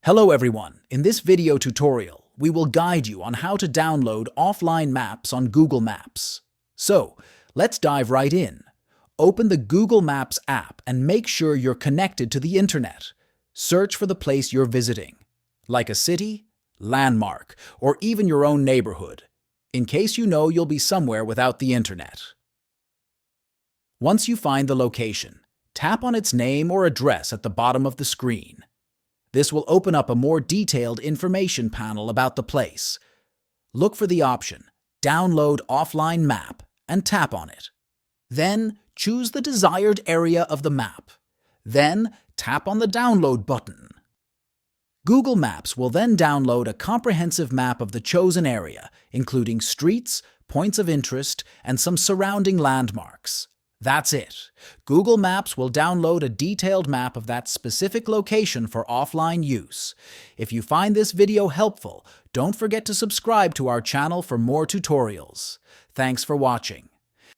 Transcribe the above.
Hello everyone, in this video tutorial, we will guide you on how to download offline maps on Google Maps. So, let's dive right in. Open the Google Maps app and make sure you're connected to the internet. Search for the place you're visiting, like a city, landmark, or even your own neighborhood, in case you know you'll be somewhere without the internet. Once you find the location, tap on its name or address at the bottom of the screen. This will open up a more detailed information panel about the place. Look for the option, Download Offline Map, and tap on it. Then, choose the desired area of the map. Then, tap on the Download button. Google Maps will then download a comprehensive map of the chosen area, including streets, points of interest, and some surrounding landmarks. That's it. Google Maps will download a detailed map of that specific location for offline use. If you find this video helpful, don't forget to subscribe to our channel for more tutorials. Thanks for watching.